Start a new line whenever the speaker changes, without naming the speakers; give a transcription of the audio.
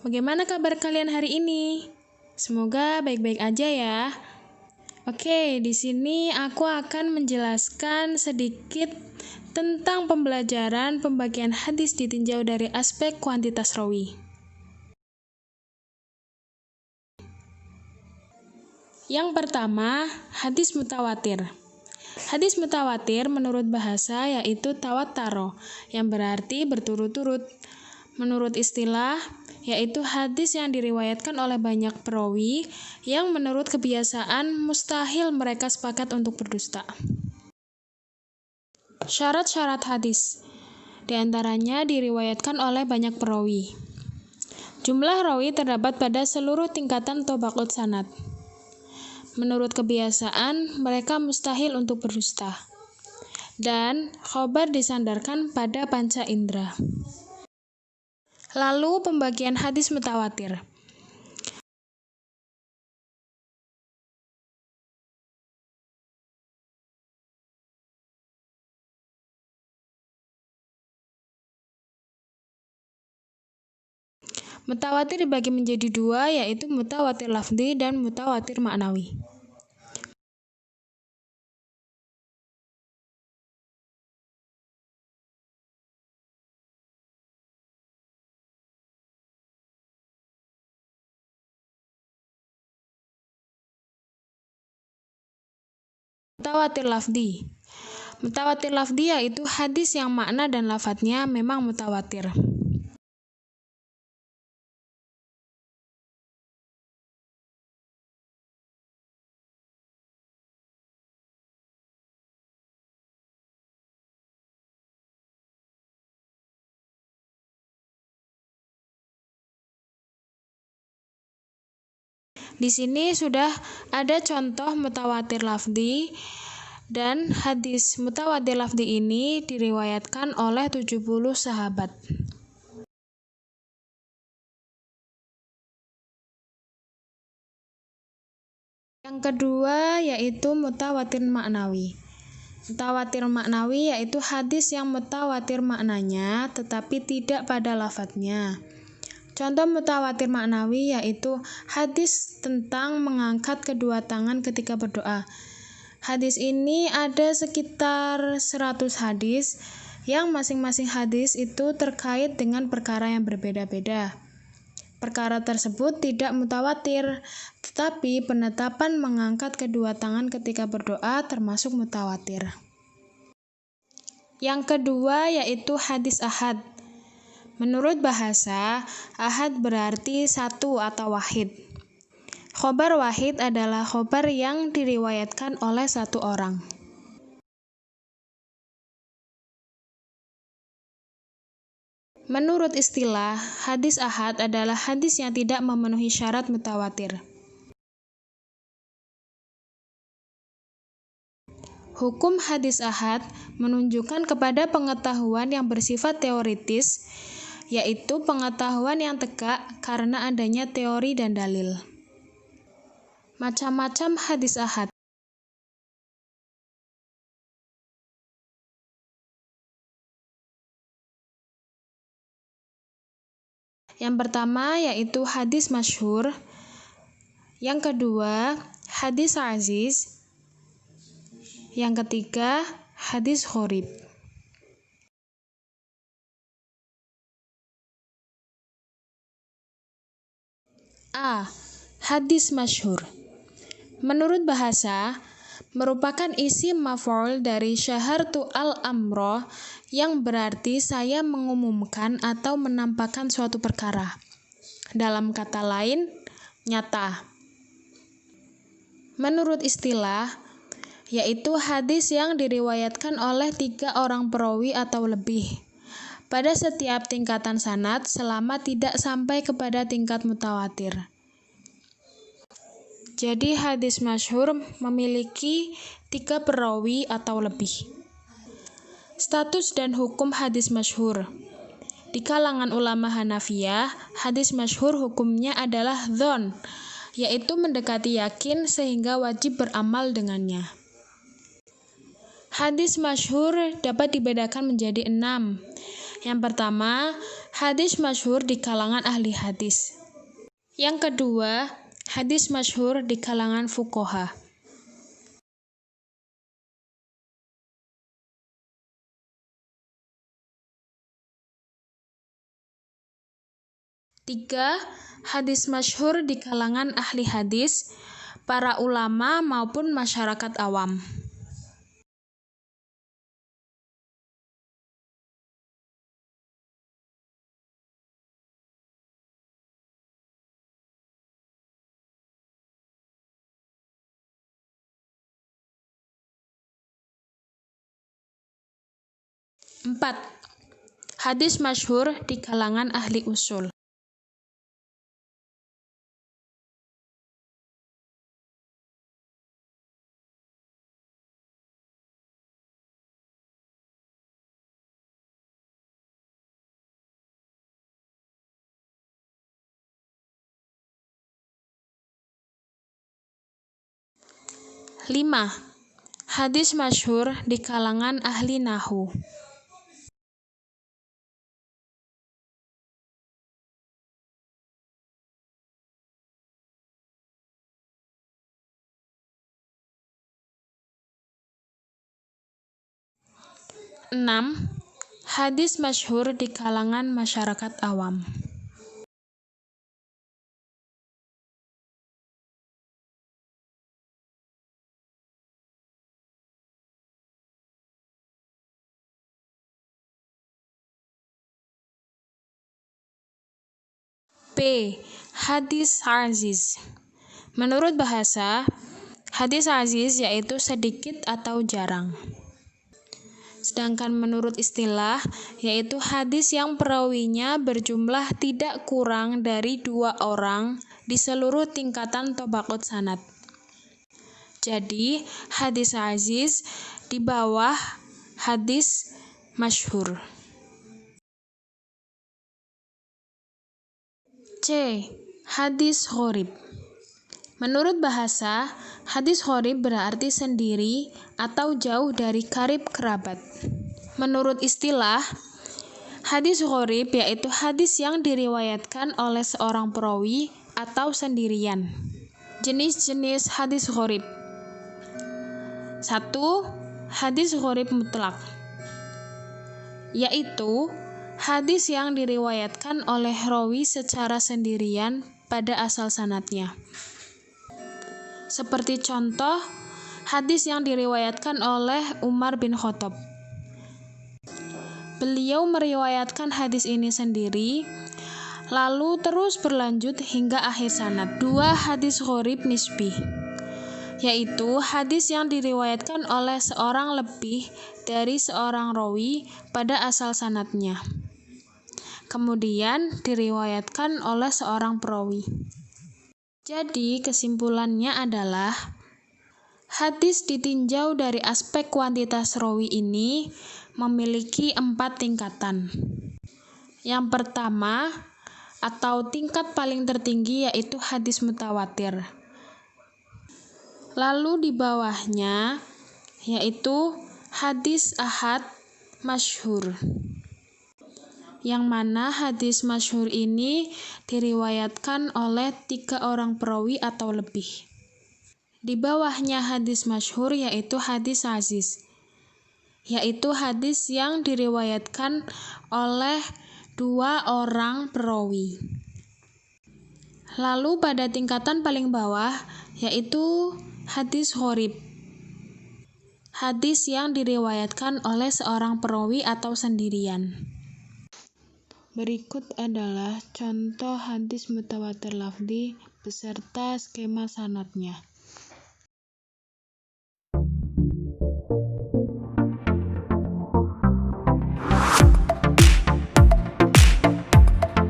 Bagaimana kabar kalian hari ini? Semoga baik-baik aja ya. Oke, di sini aku akan menjelaskan sedikit tentang pembelajaran pembagian hadis ditinjau dari aspek kuantitas rawi. Yang pertama, hadis mutawatir. Hadis mutawatir menurut bahasa yaitu tawataro, yang berarti berturut-turut. Menurut istilah, yaitu hadis yang diriwayatkan oleh banyak perawi yang menurut kebiasaan mustahil mereka sepakat untuk berdusta. Syarat-syarat hadis, diantaranya diriwayatkan oleh banyak perawi. Jumlah rawi terdapat pada seluruh tingkatan tobaqut sanad. Menurut kebiasaan, mereka mustahil untuk berdusta. Dan khobar disandarkan pada panca indera. Lalu pembagian hadis mutawatir. Mutawatir dibagi menjadi dua, yaitu mutawatir lafzi dan mutawatir maknawi. Mutawatir lafzi. Mutawatir lafzi yaitu hadis yang makna dan lafadznya memang mutawatir. Di sini sudah ada contoh mutawatir lafzi, dan hadis mutawatir lafzi ini diriwayatkan oleh 70 sahabat. Yang kedua yaitu mutawatir maknawi. Mutawatir maknawi yaitu hadis yang mutawatir maknanya tetapi tidak pada lafadznya. Contoh mutawatir maknawi yaitu hadis tentang mengangkat kedua tangan ketika berdoa. Hadis ini ada sekitar 100 hadis yang masing-masing hadis itu terkait dengan perkara yang berbeda-beda. Perkara tersebut tidak mutawatir, tetapi penetapan mengangkat kedua tangan ketika berdoa termasuk mutawatir. Yang kedua yaitu hadis ahad. Menurut bahasa, ahad berarti satu atau wahid. Khobar wahid adalah khobar yang diriwayatkan oleh satu orang. Menurut istilah, hadis ahad adalah hadis yang tidak memenuhi syarat mutawatir. Hukum hadis ahad menunjukkan kepada pengetahuan yang bersifat teoritis, yaitu pengetahuan yang tegak karena adanya teori dan dalil. Macam-macam hadis ahad. Yang pertama yaitu hadis masyhur. Yang kedua, hadis aziz. Yang ketiga, hadis gharib. A. Hadis masyhur. Menurut bahasa, merupakan isim maf'ul dari syahartu al-amro yang berarti saya mengumumkan atau menampakkan suatu perkara. Dalam kata lain, nyata. Menurut istilah, yaitu hadis yang diriwayatkan oleh 3 orang perawi atau lebih pada setiap tingkatan sanad selama tidak sampai kepada tingkat mutawatir. Jadi hadis masyhur memiliki 3 perawi atau lebih. Status dan hukum hadis masyhur. Di kalangan ulama Hanafiyah, hadis masyhur hukumnya adalah dzon, yaitu mendekati yakin sehingga wajib beramal dengannya. Hadis masyhur dapat dibedakan menjadi 6, Yang pertama, hadis masyhur di kalangan ahli hadis. Yang kedua, hadis masyhur di kalangan fuqaha. Tiga, hadis masyhur di kalangan ahli hadis, para ulama maupun masyarakat awam. Empat, hadis masyhur di kalangan ahli usul. Lima, hadis masyhur di kalangan ahli nahwu. Enam, hadis masyhur di kalangan masyarakat awam. P. Hadis aziz. Menurut bahasa, hadis aziz yaitu sedikit atau jarang. Sedangkan menurut istilah, yaitu hadis yang perawinya berjumlah tidak kurang dari 2 orang di seluruh tingkatan tabaqat sanad. Jadi, hadis aziz di bawah hadis masyhur. C. Hadis gharib. Menurut bahasa, hadis gharib berarti sendiri atau jauh dari karib kerabat. Menurut istilah, hadis gharib yaitu hadis yang diriwayatkan oleh seorang perawi atau sendirian. Jenis-jenis hadis gharib. 1. Hadis gharib mutlak, yaitu hadis yang diriwayatkan oleh rawi secara sendirian pada asal sanadnya. Seperti contoh, hadis yang diriwayatkan oleh Umar bin Khattab. Beliau meriwayatkan hadis ini sendiri, lalu terus berlanjut hingga akhir sanad. 2. Hadis gharib nisbi, yaitu hadis yang diriwayatkan oleh seorang lebih dari seorang rawi pada asal sanadnya, kemudian diriwayatkan oleh seorang perawi. Jadi kesimpulannya adalah hadis ditinjau dari aspek kuantitas rawi ini memiliki 4 tingkatan. Yang pertama atau tingkat paling tertinggi yaitu hadis mutawatir. Lalu di bawahnya yaitu hadis ahad masyhur, yang mana hadis masyhur ini diriwayatkan oleh 3 orang perawi atau lebih. Di bawahnya hadis masyhur yaitu hadis aziz, yaitu hadis yang diriwayatkan oleh 2 orang perawi. Lalu pada tingkatan paling bawah yaitu hadis gharib, hadis yang diriwayatkan oleh seorang perawi atau sendirian. Berikut adalah contoh hadis mutawatir lafzi beserta skema sanadnya.